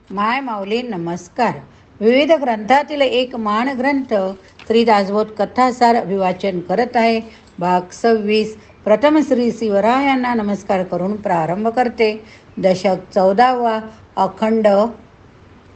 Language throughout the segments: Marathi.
माय माऊली नमस्कार. विविध ग्रंथातील एक मानग्रंथ श्री दासबोध कथासार अभिवाचन करत आहे. भाग 26. प्रथम श्री शिवरायांना नमस्कार करून प्रारंभ करते. दशक 14वा. अखंड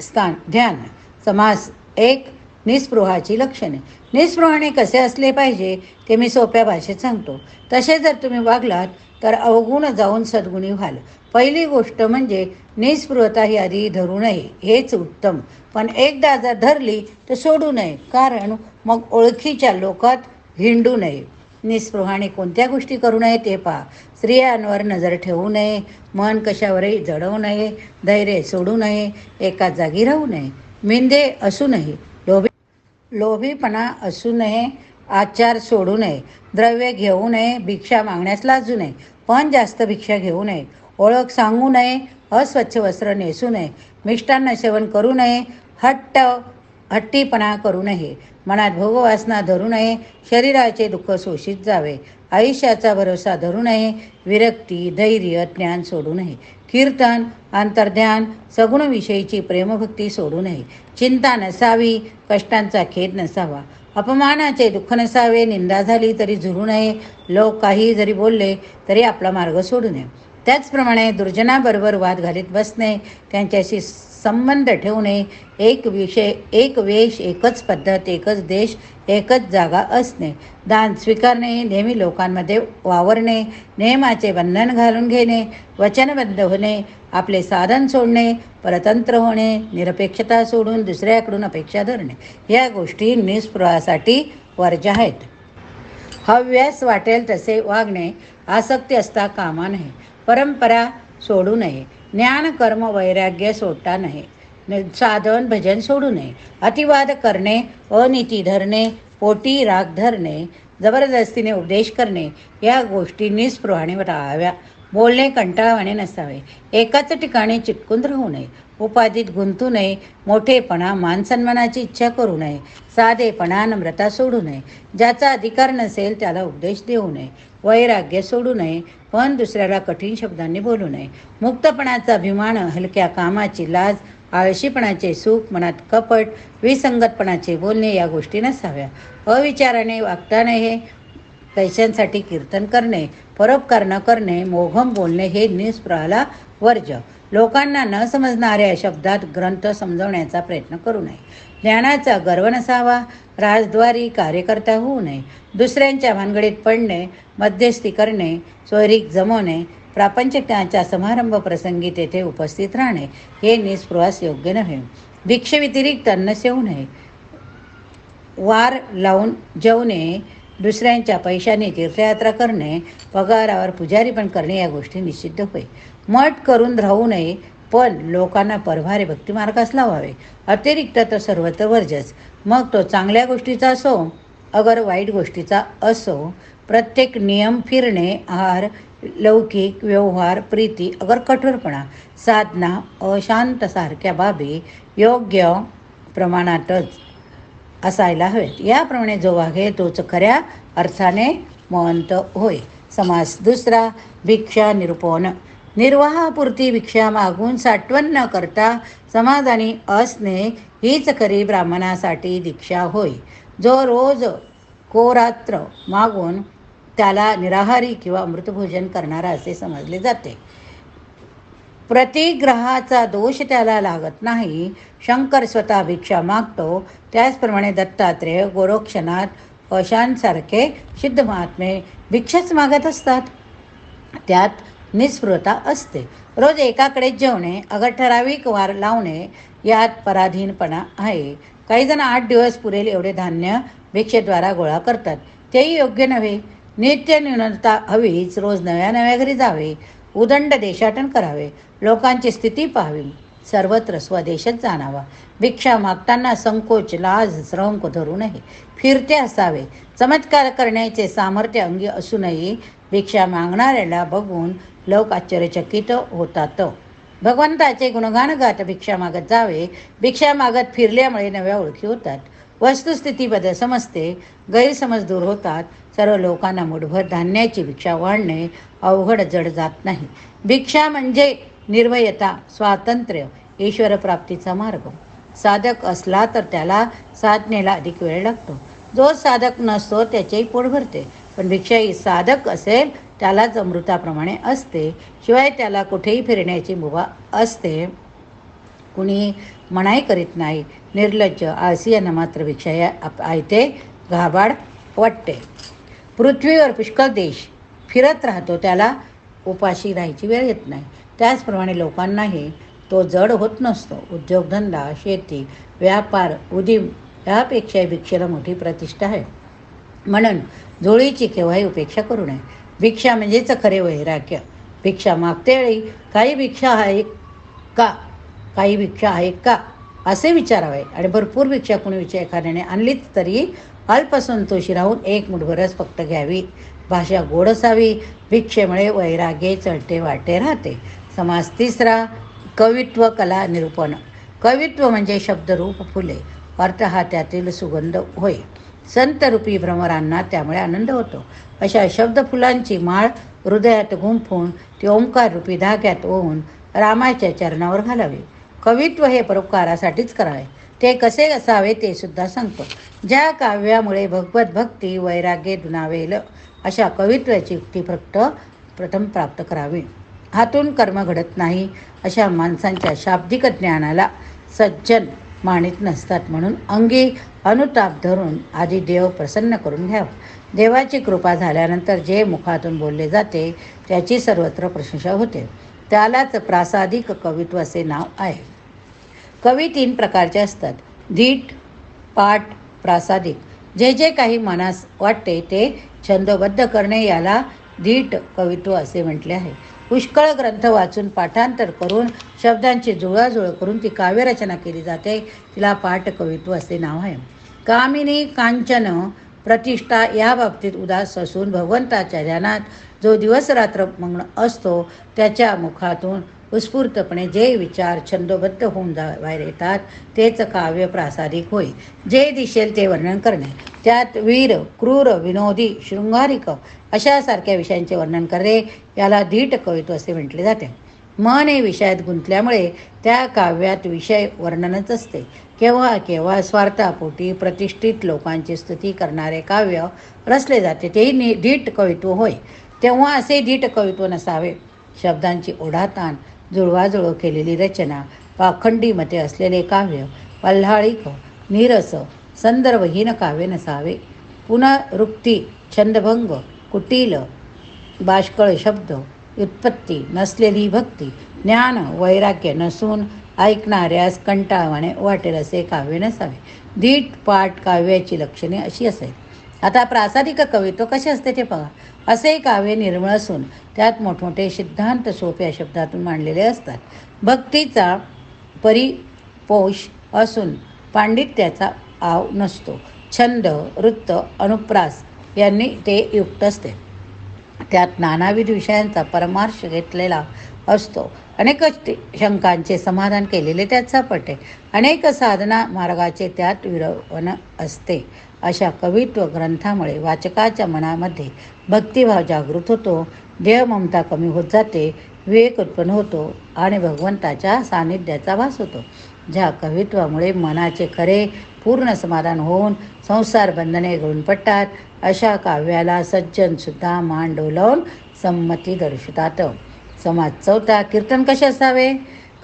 स्थान ध्यान. समास 1. निस्पृहाची लक्षणे. निस्पृहाने कसे असले पाहिजे ते मी सोप्या भाषेत सांगतो. तसे जर तुम्ही वागलात तर अवगुण जाऊन सद्गुणी व्हाल. पहिली गोष्ट म्हणजे निस्पृहता ही आधी धरू नये, हेच उत्तम. पण एकदा जर धरली तर सोडू नये, कारण मग ओळखीच्या लोकात हिंडू नये. निस्पृहाने कोणत्या गोष्टी करू नये ते पहा. स्त्रियांवर नजर ठेवू नये, मन कशावरही जडवू नये, धैर्य सोडू नये, एका जागी राहू नये, मिंदे असू नये, लोभीपणा असू नये, आचार सोडू नये, द्रव्य घेऊ नये, भिक्षा मागण्यास लाजू नये, पण जास्त भिक्षा घेऊ नये, ओळख सांगू नये, अस्वच्छ वस्त्र नेसू नये, मिष्टान्न सेवन करू नये, हट्टीपणा करू नये, मनात भोगवासना धरू नये, शरीराचे दुःख शोषित जावे, आयुष्याचा भरोसा धरू नये, विरक्ती, धैर्य, ज्ञान सोडू नये, कीर्तन, अंतर्ध्यान, सगुणविषयीची प्रेमभक्ती सोडू नये, चिंता नसावी, कष्टांचा खेद नसावा, अपमानाचे दुःख नसावे, निंदा झाली तरी झुरू नये, लोक काही जरी बोलले तरी आपला मार्ग सोडू नये. त्याचप्रमाणे दुर्जनाबरोबर वाद घालीत बसणे, त्यांच्याशी संबंध ठेवू नये, एक विषय, एक वेश, एकच पद्धत, एकच देश, एकच जागा असणे, दान स्वीकारणे, नेहमी लोकांमध्ये वावरणे, नियमाचे बंधन घालून घेणे, वचनबद्ध होणे, आपले साधन सोडणे, परतंत्र होणे, निरपेक्षता सोडून दुसऱ्याकडून अपेक्षा धरणे, या गोष्टी निस्पृहासाठी वर्ज्य आहेत. हव्यास वाटेल तसे वागणे, आसक्ती असता कामा नये, परंपरा सोडू नये, ज्ञान कर्म वैराग्य सोडता नये, साधन भजन सोडू नये, अतिवाद करणे, अनीती धरणे, पोटी राग धरणे, जबरदस्तीने उपदेश करणे, या गोष्टी निस्पृहाने टाळाव्या. बोलणे कंटाळवाणे नसावे, एकाच ठिकाणी चिटकून राहू नये, उपाधीत गुंतू नये, मोठेपणा मानसन्मानाची इच्छा करू नये, साधेपणा नम्रता सोडू नये, ज्याचा अधिकार नसेल त्याला उपदेश देऊ नये, वैराग्य सोडू नये, पण दुसऱ्याला कठीण शब्दांनी बोलू नये, मुक्तपणाचा अभिमान, हलक्या कामाची लाज, आळशीपणाचे सुख, मनात कपट, विसंगतपणाचे बोलणे, या गोष्टी नसाव्या. अविचाराने वागता नये, पैशांसाठी कीर्तन करणे, परोपकार न करणे, मोघम बोलणे, हे निस्पृहाला वर्ज्य. लोकांना न समजणाऱ्या शब्दात ग्रंथ समजवण्याचा प्रयत्न करू नये, ज्ञानाचा गर्व नसावा, राजद्वारी कार्यकर्ता होऊ नये, दुसऱ्यांच्या भानगडीत पडणे, मध्यस्थी करणे, सोयरीक जमवणे, प्रापंचिकांच्या समारंभ प्रसंगी तेथे उपस्थित राहणे, हे निस्पृहास योग्य नव्हे. भिक्षेव्यतिरिक्त अन्न सेवू नये, वार लावून जेवणे, दुसऱ्यांच्या पैशाने तीर्थयात्रा करणे, पगारावर पुजारी पण करणे, या गोष्टी निषिद्ध होय. मठ करून राहू नये, पण लोकांना परभारे भक्तिमार्गास लावावे, अतिरिक्त तर सर्वत्र वर्जच, मग तो चांगल्या गोष्टीचा असो अगर वाईट गोष्टीचा असो. प्रत्येक नियम, फिरणे, आहार, लौकिक व्यवहार, प्रीती, अगर कठोरपणा, साधना, अशांत सारख्या बाबी योग्य प्रमाणातच असायला हवेत. याप्रमाणे जो वागे तोच खऱ्या अर्थाने महंत होय. समास 2. भिक्षा निरूपण. निर्वाहापुरती भिक्षा मागून साठवण न करता समाधानी असणे, हीच खरी ब्राह्मणासाठी दीक्षा होय. जो रोज कोरात्र मागून त्याला निराहारी किंवा अमृतभोजन करणारा असे समजले जाते. प्रतिग्रहाचा दोष त्याला लागत नाही. शंकर स्वतः भिक्षा मागतो, त्याचप्रमाणे दत्तात्रेय, गोरक्षनाथ अशांसारखे सिद्ध महात्मे भिक्षाच मागत असतात. त्यात निस्पृहता असते. रोज एकाकडे जेवणे, अगर ठराविक वार लावणे, यात पराधीनपणा आहे. काही जण 8 दिवस पुरेल एवढे धान्य भिक्षेद्वारा गोळा करतात, तेही योग्य नव्हे. नित्य न्यूनता हवीच. रोज नव्या नव्या घरी जावे, उदंड देशाटन करावे, लोकांची स्थिती पाहावी, सर्वत्र स्वदेशच जाणावा. भिक्षा मागताना संकोच, लाज, श्रंख धरू नये, फिरते असावे. चमत्कार करण्याचे सामर्थ्य अंगी असू नये. भिक्षा मागणाऱ्याला बघून लोक आश्चर्यचकित होतात. भगवंताचे गुणगान गात भिक्षा मागत जावे. भिक्षा मागत फिरल्यामुळे नव्या ओळखी होतात, वस्तुस्थिती बदल समजते, गैरसमज दूर होतात. सर्व लोकांना मुठभर धान्याची भिक्षा वाढणे अवघड जड जात नाही. भिक्षा म्हणजे निर्भयता, स्वातंत्र्य, ईश्वरप्राप्तीचा मार्ग. साधक असला तर त्याला साधनेला अधिक वेळ लागतो. जो साधक नसतो त्याचेही पोट भरते. पण भिक्षा ही साधक असेल त्यालाच अमृताप्रमाणे असते. शिवाय त्याला कुठेही फिरण्याची मुभा असते. कुणी मनाई करीत नाही. निर्लज्ज आळसी यांना मात्र भिक्षा या आयते घाबाड वाटते. पृथ्वीवर पुष्कळ देश फिरत राहतो, त्याला उपाशी राहायची वेळ येत नाही. त्याचप्रमाणे लोकांनाही तो जड होत नसतो. उद्योगधंदा, शेती, व्यापार, उदीम यापेक्षा भिक्षेला मोठी प्रतिष्ठा आहे. म्हणून जोळीची केव्हाही उपेक्षा करू नये. भिक्षा म्हणजेच खरे वैराग्य. भिक्षा मागते वेळी काही भिक्षा आहे का, काही भिक्षा आहे का असे विचारावे. आणि भरपूर भिक्षा कुणी एखाद्याने आणलीच तरी अल्पसंतोषी राहून एक मुठभरच फक्त घ्यावी. भाषा गोड असावी. भिक्षेमुळे वैराग्य चढते वाटे राहते. समास तिसरा, कवित्व कला निरूपण. कवित्व म्हणजे शब्दरूप फुले. अर्थ हा त्यातील सुगंध होय. संतरूपी भ्रमरांना त्यामुळे आनंद होतो. अशा शब्दफुलांची माळ हृदयात गुंफून ती ओंकाररूपी धाग्यात ओवून रामाच्या चरणावर घालावी. कवित्व हे परोपकारासाठीच करावे. ते कसे असावे ते सुद्धा सांगतो. ज्या काव्यामुळे भगवत भक्ती वैराग्य दुणावेल अशा कवित्वाची युक्ती प्रथम प्राप्त करावी. हातून कर्म घडत नाही अशा माणसांच्या शाब्दिक ज्ञानाला सज्जन मानित नसतात. म्हणून अंगी अनुताप धरून आधी देव प्रसन्न करून घ्यावा. देवाची कृपा झाल्यानंतर जे मुखातून बोलले जाते त्याची सर्वत्र प्रशंसा होते. त्यालाच प्रासादिक कवित्व असे नाव आहे. कवी 3 प्रकारचे असतात: धीट, पाठ, प्रासादिक. जे जे काही मनास वाटते ते छंदोबद्ध करणे याला धीट कवित्व असे म्हटले आहे. पुष्कळ ग्रंथ वाचून पाठांतर करून शब्दांची जुळवाजुळव करून ती काव्यरचना केली जाते, तिला पाठ कवित्व असे नाव आहे. कामिनी कांचन प्रतिष्ठा या बाबतीत उदास असून भगवंताच्या ध्यानात जो दिवस रात्र मग्न असतो त्याच्या मुखातून उत्स्फूर्तपणे जे विचार छंदोबद्ध होऊन बाहेर येतात तेच काव्य प्रासादिक होय. जे दिसेल ते वर्णन करणे, त्यात वीर, क्रूर, विनोदी, शृंगारिक अशा सारख्या विषयांचे वर्णन करणे याला धीट कवित्व असे म्हटले जाते. मन हे विषयात गुंतल्यामुळे त्या काव्यात विषय वर्णनच असते. केव्हा केव्हा स्वार्थापोटी प्रतिष्ठित लोकांची स्तुती करणारे काव्य रचले जाते, तेही धीट कवित्व होय. तेव्हा असे धीट कवित्व नसावे. शब्दांची ओढाताण, जुळवाजुळव केलेली रचना, पाखंडी मते असलेले काव्य, पल्हाळिक, नीरस, संदर्भहीन काव्य नसावे. पुनरुक्ती, छंदभंग, कुटील, बाष्कळ शब्द, व्युत्पत्ती नसलेली भक्ती, ज्ञान, वैराग्य नसून ऐकणाऱ्यास कंटाळवाणे वाटेल असे काव्य नसावे. धीट पाठ काव्याची लक्षणे अशी असेल. आता प्रासादिक कवित्व कसे असते ते पहा. असे काव्य निर्मळ असून त्यात मोठमोठे सिद्धांत सोप्या शब्दातून मांडलेले असतात. भक्तीचा परिपोष असून पांडित्याचा आव नसतो. छंद, वृत्त, अनुप्रास यांनी ते युक्त असते. त्यात नानाविध विषयांचा परमार्श घेतलेला असतो. अनेक शंकांचे समाधान केलेले त्यात सापडते. अनेक साधना मार्गाचे त्यात विरवण असते. अशा कवित्व ग्रंथामुळे वाचकाच्या मनामध्ये भक्तिभाव जागृत होतो. देहममता कमी होत जाते, विवेक उत्पन्न होतो आणि भगवंताच्या सान्निध्याचा भास होतो. ज्या कवित्वामुळे मनाचे खरे पूर्ण समाधान होऊन संसार बंधने गळून पडतात अशा काव्याला सज्जनसुद्धा मान डोलावून संमती दर्शवतात. समाज चौथा, कीर्तन कसे असावे.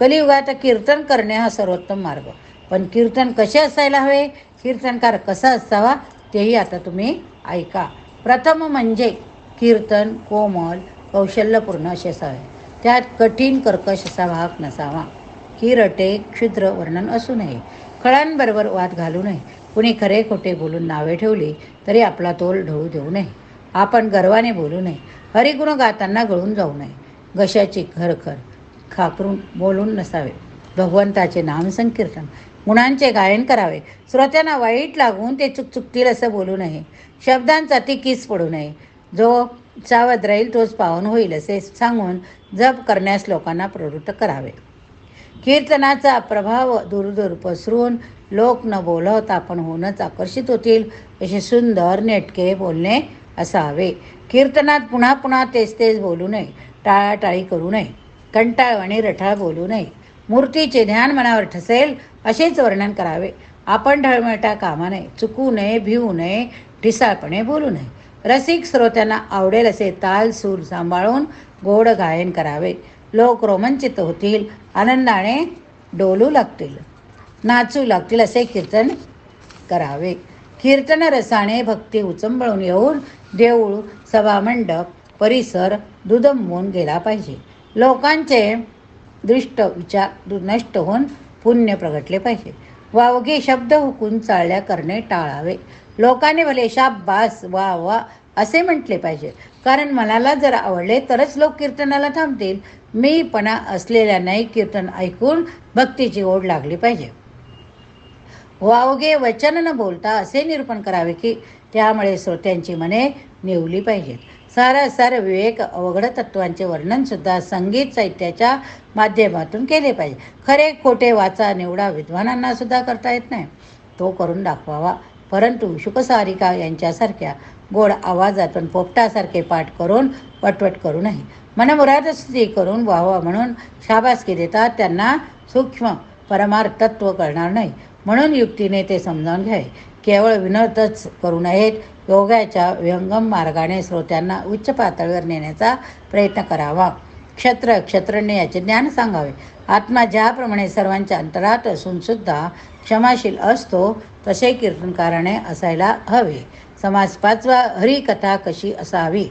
कलियुगात कीर्तन करणे हा सर्वोत्तम मार्ग. पण कीर्तन कसे असायला हवे, कीर्तनकार कसा असावा तेही आता तुम्ही ऐका. प्रथम म्हणजे कीर्तन कोमल कौशल्यपूर्ण असे असावे. त्यात कठीण कर्कश असा भाग नसावा. किरटे क्षुद्र वर्णन असू नये. खळांबरोबर वाद घालू नये. कुणी खरे खोटे बोलून नावे ठेवली तरी आपला तोल ढळू देऊ नये. आपण गर्वाने बोलू नये. हरिगुण गाताना गळून जाऊ नये. घशाची खरखर खाकरून बोलून नसावे. भगवंताचे नाम संकीर्तन गुणांचे गायन करावे. श्रोत्यांना वाईट लागून ते चुकतील असं बोलू नये. शब्दांचा ती किस पडू नये. जो सावध राहील तोच पावन होईल असे सांगून जप करण्यास लोकांना प्रवृत्त करावे. कीर्तनाचा प्रभाव दूरदूर पसरून लोक न बोलवता आपण होऊनच आकर्षित होतील असे सुंदर नेटके बोलणे असावे. कीर्तनात पुन्हा पुन्हा तेच तेच बोलू नये. टाळाटाळी करू नये. कंटाळवाणी रटाळ बोलू नये. मूर्तीचे ध्यान मनावर ठसेल असेच वर्णन करावे. आपण ढळमळता कामा नये, चुकू नये, भिवू नये, ढिसाळपणे बोलू नये. रसिक श्रोत्यांना आवडेल असे ताल सूर सांभाळून गोड गायन करावे. लोक रोमांचित होतील, आनंदाने डोलू लागतील, नाचू लागतील असे कीर्तन करावे. कीर्तन रसाने भक्ती उचंबळून येऊन देऊळ, सभामंडप, परिसर दुदंबून गेला पाहिजे. लोकांचे दृष्ट विचार नष्ट होऊन पुण्य प्रगटले पाहिजे. वावगे शब्द हुकून चाळल्या करणे टाळावे. लोकांनी भले शाब्बास, वा वा असे म्हटले पाहिजे, कारण मनाला जर आवडले तरच लोक कीर्तनाला थांबतील. मीपणा असलेल्यांनाही कीर्तन ऐकून भक्तीची ओढ लागली पाहिजे. वावगे वचन न बोलता असे निरूपण करावे की त्यामुळे श्रोत्यांची मने निवली पाहिजेत. सारासार विवेक अवघड तत्वांचे वर्णन सुद्धा संगीत साहित्याच्या माध्यमातून केले पाहिजे. खरे खोटे वाचा निवडा विद्वानांना सुद्धा करता येत नाही, तो करून दाखवावा. परंतु शुकसारिका यांच्यासारख्या गोड आवाजातून पोपटासारखे पाठ करून वटवट करू नये. मनमुरादस्ती करून वाहवा म्हणून शाबासकी देतात त्यांना सूक्ष्म परमार्थ तत्व कळणार नाही, म्हणून युक्तीने ते समजावून घ्यावे. केवळ विनोदच करू नयेत, योगाच्या विहंगम मार्गाने श्रोत्यांना उच्च पातळीवर नेण्याचा प्रयत्न करावा. क्षत्रज्ञ याचे ज्ञान सांगावे. आत्मा ज्याप्रमाणे सर्वांच्या अंतरात असून सुद्धा क्षमाशील असतो तसे कीर्तनकाराने असायला हवे. समास 5 हरिकथा कशी असावी.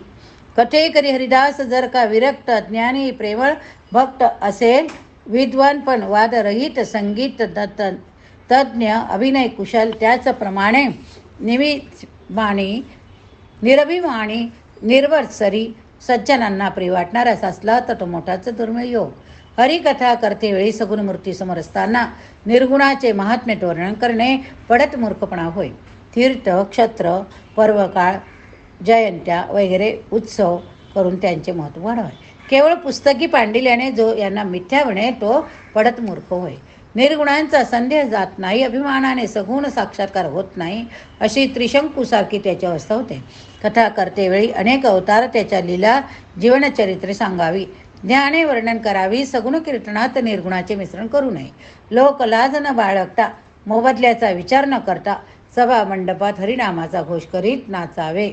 कथेकरी हरिदास जर का विरक्त, ज्ञानी, प्रेमळ भक्त असेल, विद्वान पण वादरहित, संगीत तज्ज्ञ, अभिनय कुशल, त्याचप्रमाणे निरभिमानी, निर्वत्सरी, सज्जनांना प्रिय वाटणारा असला तर तो मोठाच दुर्मिळ योग. हरिकथा करतेवेळी सगुण मूर्तीसमोर असताना निर्गुणाचे महात्म्य वर्णन करणे पडत मूर्खपणा होय. तीर्थ, क्षत्र, पर्वकाळ, जयंत्या वगैरे उत्सव करून त्यांचे महत्त्व वाढवावे. केवळ पुस्तकी पांडिल्याने जो यांना मिथ्या म्हणे तो पडत मूर्ख होय. निर्गुणांचा संदेह जात नाही, अभिमानाने सगुण साक्षात्कार होत नाही, अशी त्रिशंकूसारखी त्याची अवस्था होते. कथा करतेवेळी अनेक अवतार, त्याच्या लीला, जीवनचरित्रे सांगावी, ज्ञाने वर्णन करावी. सगुण कीर्तनात निर्गुणाचे मिश्रण करू नये. लोक लाज न बाळगता, मोबदल्याचा विचार न करता सभा मंडपात हरिनामाचा घोष करीत नाचावे.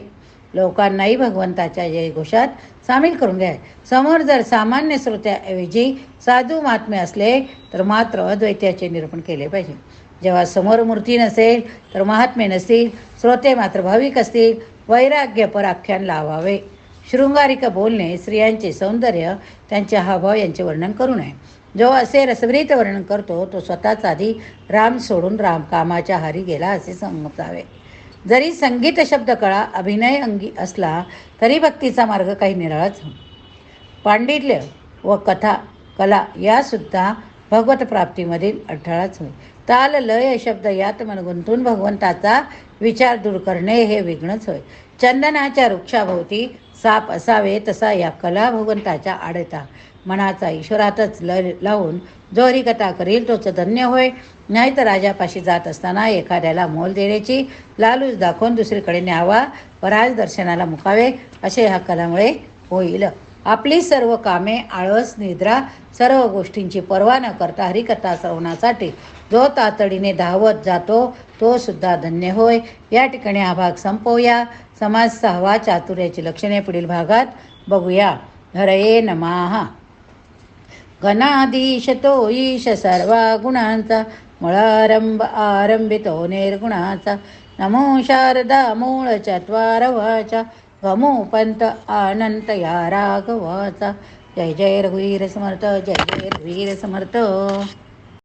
लोकांनाही भगवंताच्या जयघोषात सामील करून घ्यावे. समोर जर सामान्य श्रोत्याऐवजी साधू महात्मे असले तर मात्र अद्वैताचे निरूपण केले पाहिजे. जेव्हा समोर मूर्ती नसेल तर महात्मे नसतील, श्रोते मात्र भाविक असतील, वैराग्यपर आख्यान लावावे. शृंगारिक बोलणे, स्त्रियांचे सौंदर्य, त्यांचे हावभाव यांचे वर्णन करू नये. जो असे रसभरीत वर्णन करतो तो स्वतःच आधी राम सोडून कामाच्या हारी गेला असे समजावे. जरी संगीत शब्द कळा, अभिनय अंगी असला तरी भक्तीचा मार्ग काही निराळाच. पांडित्य व कथा कला यासुद्धा भगवत प्राप्तीमधील अडथळाच होय. ताल, लय, शब्द यात मन गुंतून भगवंताचा विचार दूर करणे हे विघ्नच होय. चंदनाच्या वृक्षाभोवती साप असावे तसा या कला भगवंताच्या आडता. मनाचा ईश्वरातच लय लावून जो हरिकथा करील तोच धन्य होय. नाहीतर राजापाशी जात असताना एखाद्याला मोल देण्याची लालूच दाखवून दुसरीकडे न्यावा व राजदर्शनाला मुकावे असे ह्या कलामुळे होईल. आपली सर्व कामे, आळस, निद्रा, सर्व गोष्टींची पर्वा न करता हरिकथा श्रवणासाठी जो तातडीने धावत जातो तो सुद्धा धन्य होय. या ठिकाणी हा भाग संपवूया. समाज 6 चातुर्याची लक्षणे पुढील भागात बघूया. हरये नमः. घनाधीश तो ईश सर्वा गुणांचा, मुळारंभ आरंभितो निर्गुणाचा. नमो शारदा मूळ चत्वारवाचा, गमो पंत अनंत या राघवाचा. जय जय रघुवीर समर्थ, जय जय रघुवीर समर्थ.